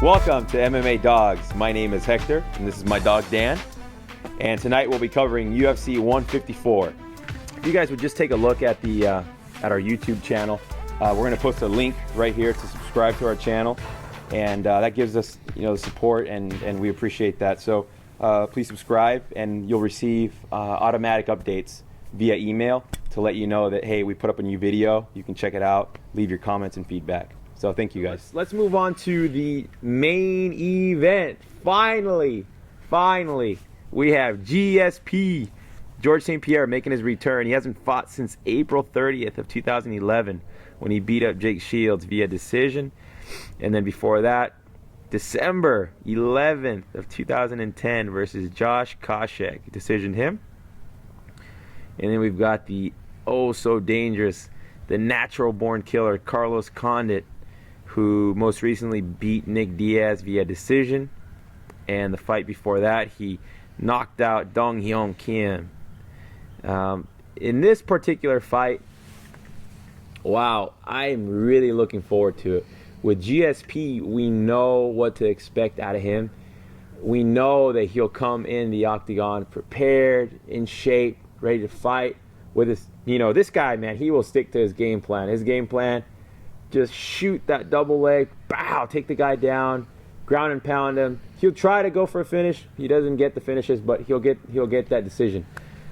Welcome to MMA Dogs. My name is Hector, and this is my dog Dan. And tonight we'll be covering UFC 154. If you guys would just take a look at the at our YouTube channel, we're going to post a link right here to subscribe to our channel, and that gives us, the support, and we appreciate that. So please subscribe, and you'll receive automatic updates via email to let you know that, hey, we put up a new video. You can check it out, leave your comments and feedback. So thank you guys. Let's move on to the main event. Finally, we have GSP, George St-Pierre, making his return. He hasn't fought since April 30th of 2011 when he beat up Jake Shields via decision. And then before that, December 11th of 2010 versus Josh Koscheck, decisioned him. And then we've got the so dangerous, the natural-born killer, Carlos Condit, who most recently beat Nick Diaz via decision. And the fight before that, he knocked out Dong Hyun Kim. In this particular fight, wow, I'm really looking forward to it. With GSP, we know what to expect out of him. We know that he'll come in the octagon prepared, in shape, ready to fight. With his, this guy, man, he will stick to his game plan. His game plan, just shoot that double leg, bow, take the guy down, ground and pound him. He'll try to go for a finish. He doesn't get the finishes, but he'll get that decision.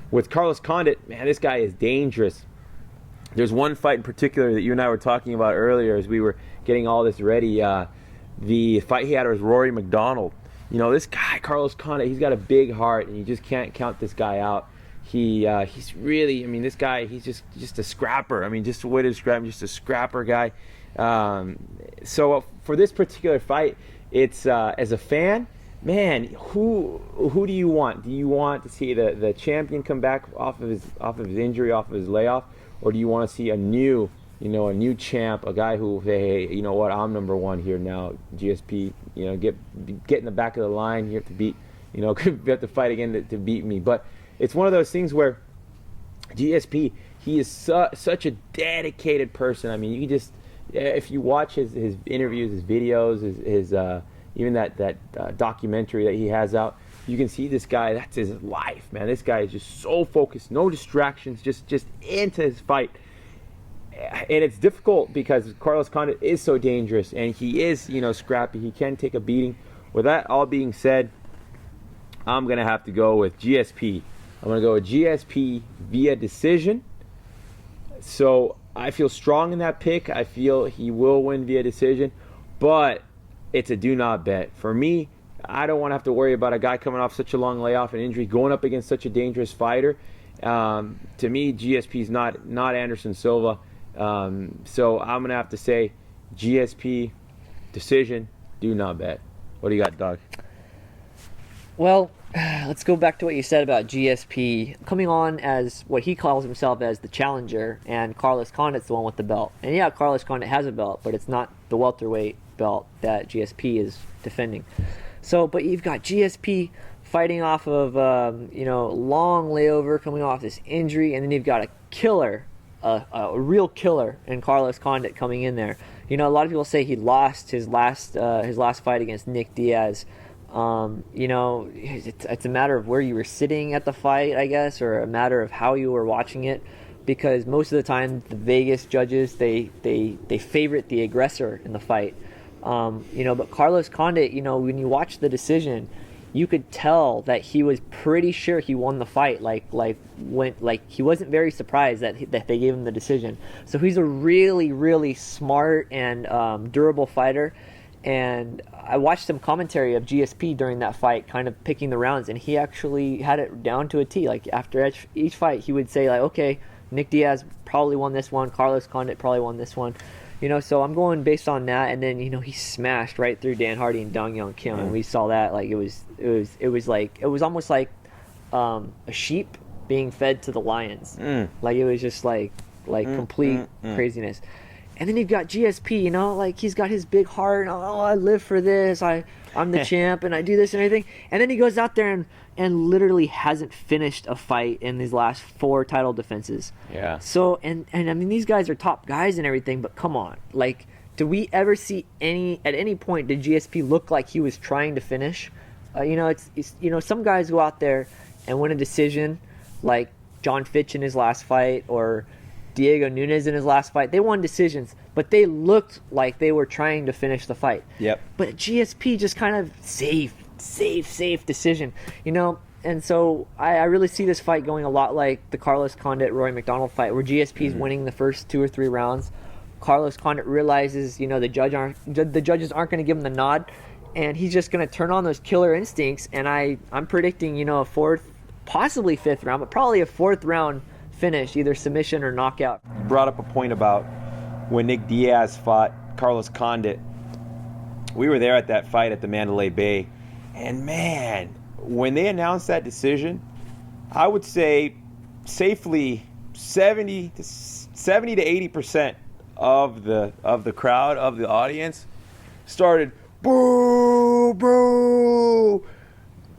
With Carlos Condit, man, this guy is dangerous. There's one fight in particular that you and I were talking about earlier as we were getting all this ready. The fight he had was Rory McDonald. This guy, Carlos Condit, he's got a big heart, and you just can't count this guy out. He's really, this guy, he's just a scrapper. Just the way to describe him, just a scrapper guy. So for this particular fight, it's as a fan, man, who do you want? Do you want to see the champion come back off of his injury, off of his layoff, or do you want to see a new champ, a guy who say, hey, you know what, I'm number one here now, GSP, get in the back of the line. You have to beat, you have to fight again to beat me. But it's one of those things where GSP, he is such a dedicated person. You can just, if you watch his interviews, his videos, his even that documentary that he has out, you can see this guy, that's his life, man. This guy is just so focused, no distractions, just into his fight. And it's difficult because Carlos Condit is so dangerous, and he is, scrappy. He can take a beating. With that all being said, I'm going to have to go with GSP. I'm going to go with GSP via decision. So I feel strong in that pick. I feel he will win via decision, but it's a do not bet. For me, I don't want to have to worry about a guy coming off such a long layoff and injury, going up against such a dangerous fighter. To me, GSP is not Anderson Silva. So I'm going to have to say GSP, decision, do not bet. What do you got, Doug? Well, let's go back to what you said about GSP coming on as what he calls himself as the challenger, and Carlos Condit's the one with the belt. And yeah, Carlos Condit has a belt, but it's not the welterweight belt that GSP is defending. So, but you've got GSP fighting off of, long layover, coming off this injury, and then you've got a killer, a real killer in Carlos Condit coming in there. A lot of people say he lost his last fight against Nick Diaz. It's a matter of where you were sitting at the fight, I guess, or a matter of how you were watching it, because most of the time the Vegas judges, they favorite the aggressor in the fight. But Carlos Condit, when you watch the decision, you could tell that he was pretty sure he won the fight. He wasn't very surprised that they gave him the decision. So he's a really, really smart and durable fighter. And I watched some commentary of GSP during that fight, kind of picking the rounds, and he actually had it down to a T. After each fight, he would say, okay, Nick Diaz probably won this one, Carlos Condit probably won this one. So I'm going based on that, and then he smashed right through Dan Hardy and Dong Hyun Kim, and we saw that it was almost like a sheep being fed to the lions. It was just complete craziness. And then you've got GSP, he's got his big heart. Oh, I live for this. I'm the champ, and I do this and everything. And then he goes out there and literally hasn't finished a fight in these last 4 title defenses. Yeah. So, and these guys are top guys and everything, but come on. do we ever see at any point did GSP look like he was trying to finish? It's some guys go out there and win a decision, like John Fitch in his last fight or Diego Nunes in his last fight. They won decisions, but they looked like they were trying to finish the fight. Yep. But GSP just kind of safe decision, And so I really see this fight going a lot like the Carlos Condit Rory McDonald fight, where GSP is winning the first 2 or 3 rounds. Carlos Condit realizes, the judges aren't going to give him the nod, and he's just going to turn on those killer instincts. And I'm predicting, a 4th, possibly 5th round, but probably a 4th round finish, either submission or knockout. You brought up a point about when Nick Diaz fought Carlos Condit. We were there at that fight at the Mandalay Bay, and man, when they announced that decision, I would say safely 70 to 80% of the crowd, of the audience, started boo, boo,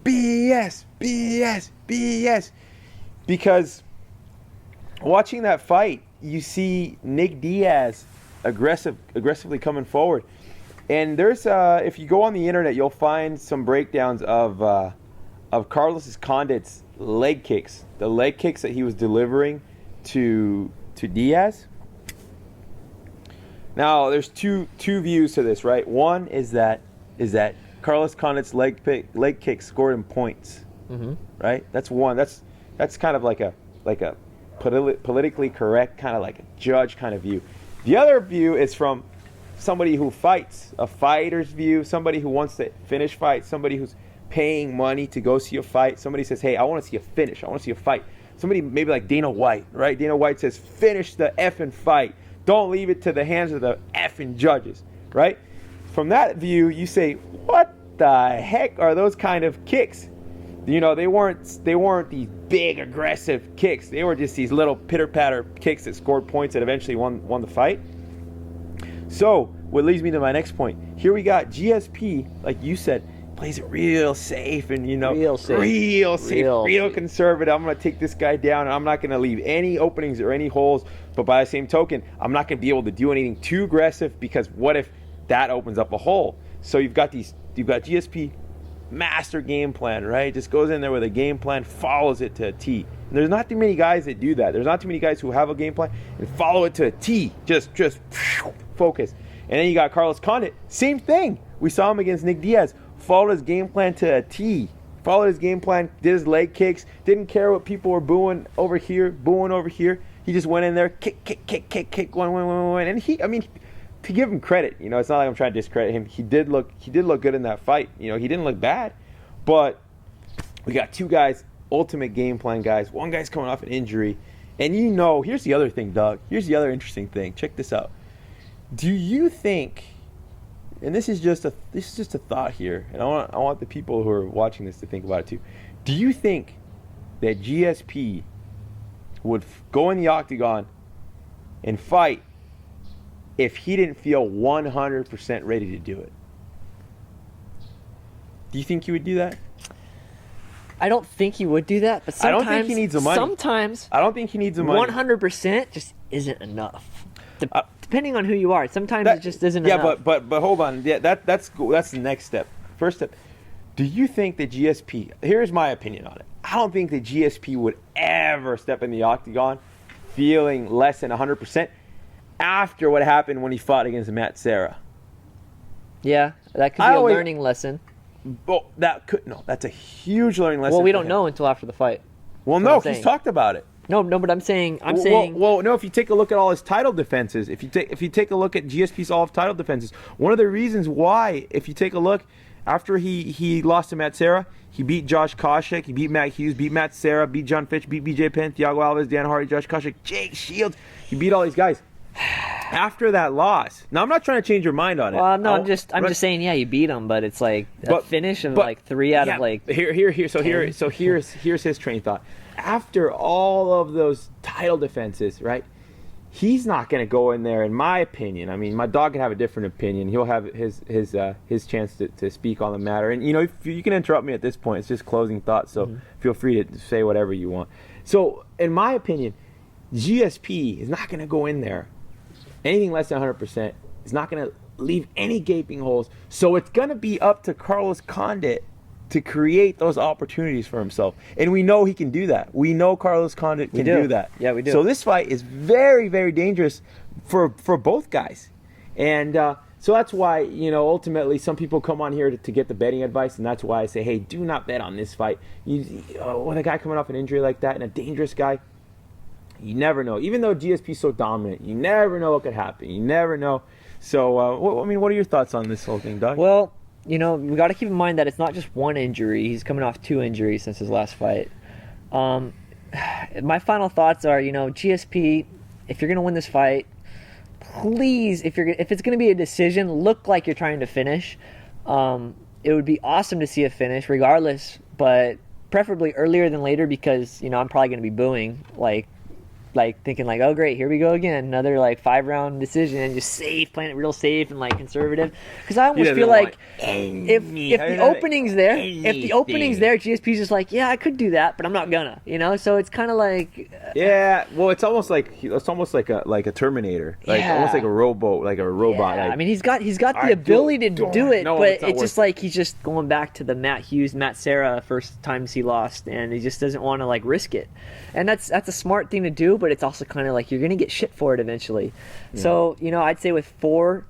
BS, BS, BS. Because watching that fight, you see Nick Diaz aggressively coming forward. And there's if you go on the internet, you'll find some breakdowns of Carlos Condit's leg kicks, the leg kicks that he was delivering to Diaz. Now, there's two views to this, right? One is that Carlos Condit's leg kick scored him points, right? That's one. That's kind of like a politically correct, kind of like a judge kind of view. The other view is from somebody who fights, a fighter's view, somebody who wants to finish fights, somebody who's paying money to go see a fight. Somebody says, hey, I want to see a finish. I want to see a fight. Somebody maybe like Dana White, right? Dana White says, finish the effing fight. Don't leave it to the hands of the effing judges, right? From that view, you say, what the heck are those kind of kicks? They weren't these big aggressive kicks. They were just these little pitter-patter kicks that scored points that eventually won the fight. So, what leads me to my next point. Here we got GSP, like you said, plays it real safe and, real conservative. I'm going to take this guy down, and I'm not going to leave any openings or any holes. But by the same token, I'm not going to be able to do anything too aggressive, because what if that opens up a hole? So you've got GSP, master game plan, right? Just goes in there with a game plan, follows it to a T. And there's not too many guys that do that. There's not too many guys who have a game plan and follow it to a T. Just focus. And then you got Carlos Condit, same thing. We saw him against Nick Diaz. Followed his game plan to a T. Followed his game plan, did his leg kicks, didn't care what people were booing over here. He just went in there, kick, one. And to give him credit, it's not like I'm trying to discredit him. He did look good in that fight. He didn't look bad. But we got 2 guys, ultimate game plan guys. One guy's coming off an injury. And here's the other thing, Doug. Here's the other interesting thing. Check this out. Do you think, and this is just a thought here, and I want the people who are watching this to think about it too. Do you think that GSP would go in the octagon and fight if he didn't feel 100% ready to do it? Do you think he would do that? I don't think he would do that, but sometimes, I don't think he needs the money. Sometimes I don't think he needs the money. 100% just isn't enough. Depending on who you are, sometimes it just isn't enough. Yeah, but hold on. Yeah, that's the next step. First step. Do you think that GSP? Here's my opinion on it. I don't think that GSP would ever step in the octagon feeling less than 100% after what happened when he fought against Matt Serra. Yeah, that could be a learning lesson. Well, that's a huge learning lesson. Well, we don't know until after the fight. Well, no, he's talked about it. No, but I'm saying. Well, no. If you take a look at all his title defenses, if you take a look at GSP's all of title defenses, one of the reasons why, if you take a look, after he lost to Matt Serra, he beat Josh Koscheck, he beat Matt Hughes, beat Matt Serra, beat John Fitch, beat BJ Penn, Thiago Alves, Dan Hardy, Josh Koscheck, Jake Shields. He beat all these guys. After that loss, now I'm not trying to change your mind on it. Well, no, I'm just saying, yeah, you beat him, but it's like a finish of like 3 out of like. Here's his train of thought. After all of those title defenses, right? He's not going to go in there, in my opinion. I mean, my dog can have a different opinion. He'll have his chance to speak on the matter. And if you can interrupt me at this point, it's just closing thoughts. So feel free to say whatever you want. So, in my opinion, GSP is not going to go in there anything less than 100% He's not going to leave any gaping holes. So it's going to be up to Carlos Condit to create those opportunities for himself. And we know he can do that. We know Carlos Condit can do that. Yeah, we do. So this fight is very, very dangerous for both guys. And so that's why, you know, ultimately some people come on here to get the betting advice, and that's why I say, hey, do not bet on this fight. When a guy coming off an injury like that and a dangerous guy, you never know. Even though GSP is so dominant, you never know what could happen. You never know. So, what are your thoughts on this whole thing, Doug? Well, you know, we got to keep in mind that it's not just one injury. He's coming off 2 injuries since his last fight. My final thoughts are, you know, GSP, if you're going to win this fight, please, if it's going to be a decision, look like you're trying to finish. It would be awesome to see a finish regardless, but preferably earlier than later, because, you know, I'm probably going to be booing, like thinking like, oh great, here we go again, another like 5-round decision, just safe, playing it real safe and like conservative. Because I almost feel like if the opening's there, GSP's just like, yeah, I could do that, but I'm not gonna, you know. So it's kind of like, yeah, well, it's almost like a Terminator, like almost like a robot. Yeah, I mean, he's got the ability to do it, but it's just like he's just going back to the Matt Serra first times he lost, and he just doesn't want to like risk it. And that's a smart thing to do, but it's also kind of like you're gonna get shit for it eventually. Yeah. So, you know, I'd say with four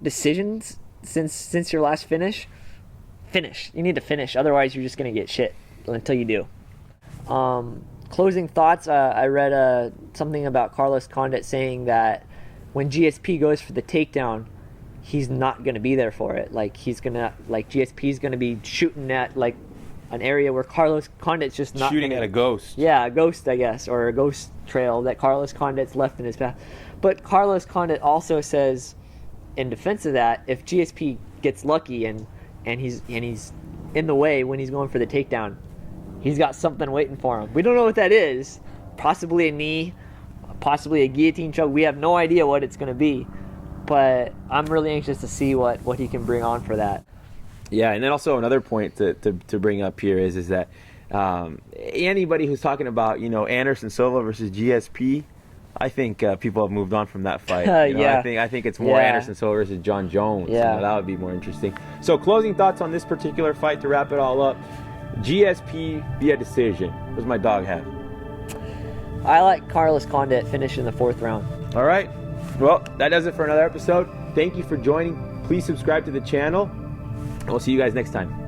decisions since your last finish. You need to finish, otherwise you're just gonna get shit until you do. Closing thoughts. I read something about Carlos Condit saying that when GSP goes for the takedown, he's not gonna be there for it. Like GSP's gonna be shooting at like an area where Carlos Condit's just not shooting at a ghost. Yeah, a ghost, I guess, or a ghost trail that Carlos Condit's left in his path. But Carlos Condit also says, in defense of that, if GSP gets lucky and he's in the way when he's going for the takedown, he's got something waiting for him. We don't know what that is. Possibly a knee, possibly a guillotine choke. We have no idea what it's going to be. But I'm really anxious to see what he can bring on for that. Yeah, and then also another point to bring up here is that anybody who's talking about, you know, Anderson Silva versus GSP, I think people have moved on from that fight. You know, yeah. I think it's more Anderson Silva versus John Jones. Yeah, you know, that would be more interesting. So closing thoughts on this particular fight to wrap it all up. GSP via decision. What does my dog have? I like Carlos Condit finishing the 4th round. All right. Well, that does it for another episode. Thank you for joining. Please subscribe to the channel. And we'll see you guys next time.